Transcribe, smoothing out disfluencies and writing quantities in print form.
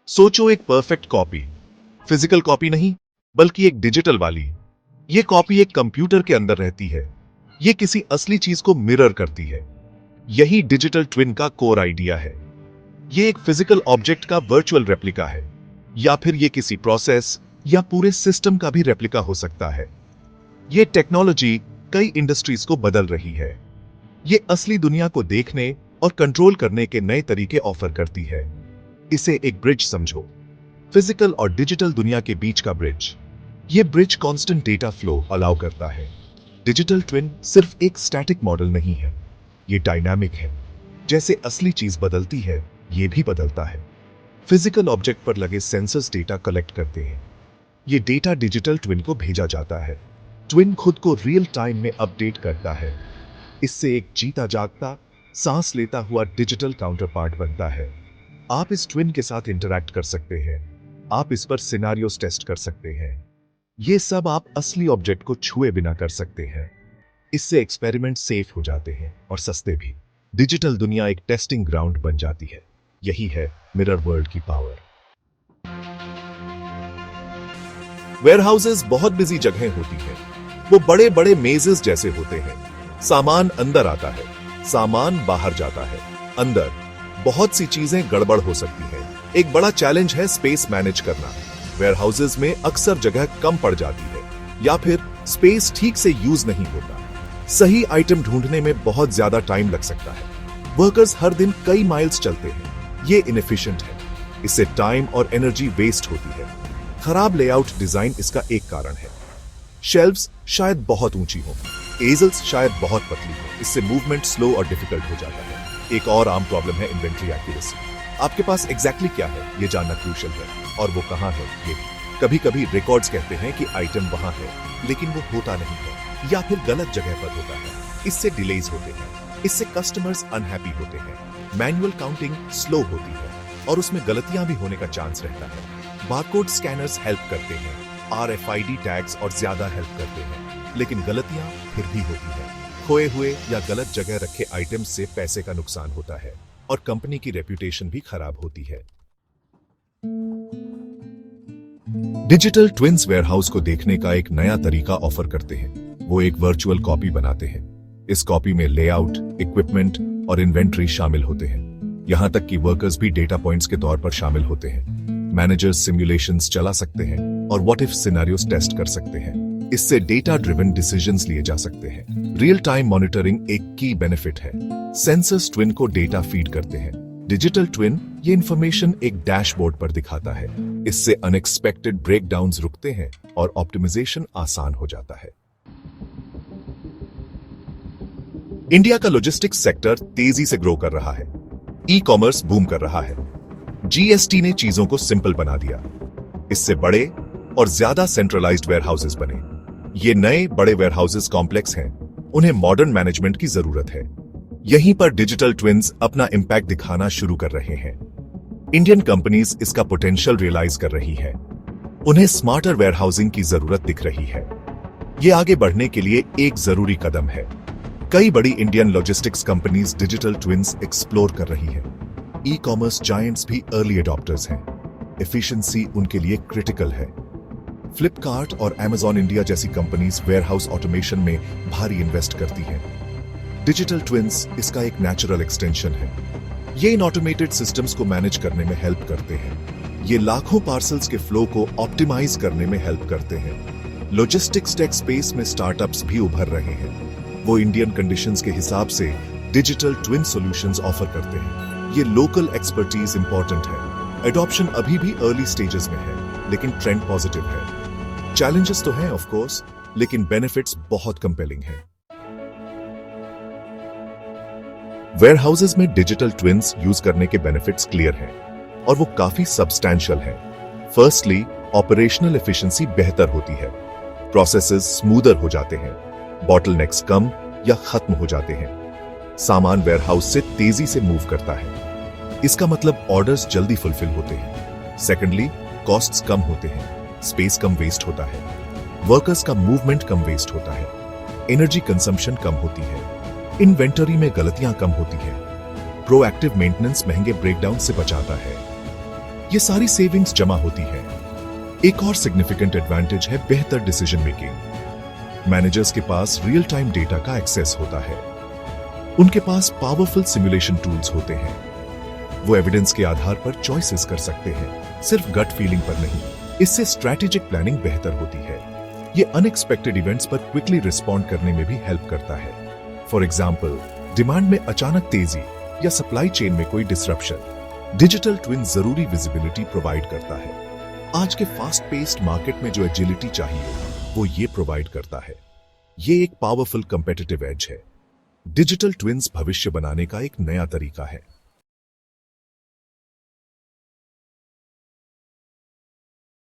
सोचो एक perfect copy, physical copy नहीं बल्कि एक डिजिटल वाली। ये कॉपी एक कंप्यूटर के अंदर रहती है, ये किसी असली चीज को मिरर करती है। यही डिजिटल ट्विन का कोर आइडिया है। ये एक फिजिकल ऑब्जेक्ट का वर्चुअल रेप्लिका है, या फिर ये किसी प्रोसेस या पूरे सिस्टम का भी रेप्लिका हो सकता है। ये टेक्नोलॉजी कई इंडस्ट्रीज को बदल रही है। ये असली दुनिया को देखने और कंट्रोल करने के नए तरीके ऑफर करती है। इसे एक ब्रिज समझो, फिजिकल और डिजिटल दुनिया के बीच का ब्रिज। ये bridge constant data flow allow करता है। डिजिटल ट्विन सिर्फ एक स्टैटिक मॉडल नहीं है, ये डायनामिक है। जैसे असली चीज बदलती है, ये भी बदलता है। फिजिकल ऑब्जेक्ट पर लगे सेंसर्स डेटा कलेक्ट करते हैं। ये डेटा डिजिटल ट्विन को भेजा जाता है। ट्विन खुद को रियल टाइम में अपडेट करता है। इससे एक जीता जागता, सांस लेता हुआ डिजिटल काउंटर पार्ट बनता है। आप इस ट्विन के साथ इंटरैक्ट कर सकते हैं, आप इस पर सिनेरियोस टेस्ट कर सकते हैं। ये सब आप असली ऑब्जेक्ट को छुए बिना कर सकते हैं। इससे एक्सपेरिमेंट सेफ हो जाते हैं और सस्ते भी। डिजिटल दुनिया एक टेस्टिंग ग्राउंड बन जाती है। यही है मिरर वर्ल्ड की पावर। वेयरहाउसेस बहुत बिजी जगह होती है। वो बड़े बड़े मेजेस जैसे होते हैं। सामान अंदर आता है, सामान बाहर जाता है। अंदर बहुत सी चीजें गड़बड़ हो सकती हैं। एक बड़ा चैलेंज है स्पेस मैनेज करना। वेयरहाउसेस में अक्सर जगह कम पड़ जाती है, या फिर स्पेस ठीक से यूज नहीं होता। सही आइटम ढूंढने में बहुत ज्यादा टाइम लग सकता है। वर्कर्स हर दिन कई माइल्स चलते हैं। ये इनएफिशिएंट है। इससे टाइम और एनर्जी वेस्ट होती है। खराब लेआउट डिजाइन इसका एक कारण है। शेल्व्स शायद बहुत ऊंची हो, एजल्स शायद बहुत पतली हो। इससे मूवमेंट स्लो और डिफिकल्ट हो जाता है। एक और आम प्रॉब्लम है इन्वेंट्री एक्यूरेसी। आपके पास एग्जैक्टली क्या है ये जानना क्रूशियल है, और वो कहां है ये भी। कभी कभी रिकॉर्ड्स कहते हैं कि आइटम वहां है, लेकिन वो होता नहीं है, या फिर गलत जगह पर होता है। इससे डिलेज होते हैं। इससे कस्टमर्स अनहैप्पी होते हैं। मैनुअल काउंटिंग स्लो होती है, और उसमें गलतियां भी होने का चांस रहता है। बारकोड स्कैनर्स हेल्प करते हैं, RFID टैग्स और ज्यादा हेल्प करते हैं, लेकिन गलतियां फिर भी होती है। खोए हुए या गलत जगह रखे आइटम्स से पैसे का नुकसान होता है, और कंपनी की रेप्यूटेशन भी खराब होती है। डिजिटल ट्विन्स वेयरहाउस को देखने का एक नया तरीका ऑफर करते हैं। वो एक वर्चुअल कॉपी बनाते हैं। इस कॉपी में लेआउट, इक्विपमेंट और इन्वेंट्री शामिल होते हैं। यहां तक कि वर्कर्स भी डेटा पॉइंट्स के तौर पर शामिल होते हैं। मैनेजर्स सिमुलेशंस चला सकते हैं और व्हाट इफ सिनेरियोस टेस्ट कर सकते हैं। इससे डेटा ड्रिवन डिसीजंस लिए जा सकते हैं। रियल टाइम मॉनिटरिंग एक की बेनिफिट है। सेंसर्स ट्विन को डेटा फीड करते हैं। डिजिटल ट्विन ये इंफॉर्मेशन एक डैशबोर्ड पर दिखाता है। इससे अनएक्सपेक्टेड ब्रेकडाउन्स रुकते हैं और ऑप्टिमाइजेशन आसान हो जाता है। इंडिया का लॉजिस्टिक्स सेक्टर तेजी से ग्रो कर रहा है। ई-कॉमर्स बूम कर रहा है। GST ने चीजों को सिंपल बना दिया। इससे बड़े और ज्यादा सेंट्रलाइज्ड वेयरहाउसेस बने। ये नए बड़े वेयरहाउसेस कॉम्प्लेक्स हैं। उन्हें मॉडर्न मैनेजमेंट की जरूरत है। यहीं पर डिजिटल ट्विन्स अपना इंपैक्ट दिखाना शुरू कर रहे हैं। इंडियन कंपनीज इसका पोटेंशियल रियलाइज कर रही है। उन्हें स्मार्टर वेयरहाउसिंग की जरूरत दिख रही है। ये आगे बढ़ने के लिए एक जरूरी कदम है। कई बड़ी Indian logistics companies digital twins explore कर रही है। ई-कॉमर्स जायंट्स भी अर्ली अडॉप्टर्स हैं। एफिशिएंसी उनके लिए क्रिटिकल है। फ्लिपकार्ट और Amazon इंडिया जैसी कंपनीज वेयरहाउस ऑटोमेशन में भारी इन्वेस्ट करती हैं। डिजिटल ट्विन्स इसका एक नेचुरल एक्सटेंशन है। ये इन ऑटोमेटेड सिस्टम्स को मैनेज करने में हेल्प करते हैं। ये लाखों पार्सल्स के फ्लो को ऑप्टिमाइज करने में हेल्प करते हैं। लॉजिस्टिक्स टेक स्पेस में स्टार्टअप्स भी उभर रहे हैं। वो इंडियन कंडीशंस के हिसाब से डिजिटल ट्विन सॉल्यूशंस ऑफर करते हैं। ये लोकल एक्सपर्टीज इंपॉर्टेंट है। एडॉप्शन अभी भी अर्ली स्टेजेस में है, लेकिन ट्रेंड पॉजिटिव है। चैलेंजेस तो हैं ऑफ कोर्स, लेकिन बेनिफिट्स बहुत कंपेलिंग हैं। वेयरहाउसेस में डिजिटल ट्विन्स यूज करने के बेनिफिट्स क्लियर हैं, और वो काफी सब्सटैंशियल हैं। फर्स्टली, ऑपरेशनल एफिशिएंसी बेहतर होती है। प्रोसेसेस स्मूदर हो जाते हैं। बॉटलनेक्स कम या खत्म हो जाते हैं। सामान वेयरहाउस से तेजी से मूव करता है। इसका मतलब ऑर्डर्स जल्दी फुलफिल होते हैं। सेकेंडली, कॉस्ट्स कम होते हैं। स्पेस कम वेस्ट होता है। वर्कर्स का मूवमेंट कम वेस्ट होता है। एनर्जी कंजम्पशन कम होती है। इन्वेंटरी में गलतियां कम होती है। प्रोएक्टिव मेंटेनेंस महंगे ब्रेकडाउन से बचाता है। ये सारी सेविंग्स जमा होती है। एक और सिग्निफिकेंट एडवांटेज है बेहतर डिसीजन मेकिंग। मैनेजर्स के पास रियल टाइम डेटा का एक्सेस होता है। उनके पास पावरफुल सिमुलेशन टूल्स होते हैं। वो एविडेंस के आधार पर चॉइसेस कर सकते हैं, सिर्फ गट फीलिंग पर नहीं। इससे स्ट्रैटेजिक प्लानिंग बेहतर होती है। ये अनएक्सपेक्टेड इवेंट्स पर क्विकली रिस्पॉन्ड करने में भी हेल्प करता है। फॉर एग्जाम्पल, डिमांड में अचानक तेजी या सप्लाई चेन में कोई डिसरप्शन। डिजिटल ट्विन जरूरी विजिबिलिटी प्रोवाइड करता है। आज के फास्ट पेस्ड मार्केट में जो एजिलिटी चाहिए वो ये प्रोवाइड करता है। ये एक पावरफुल कंपेटिटिव एज है। डिजिटल ट्विन्स भविष्य बनाने का एक नया तरीका है।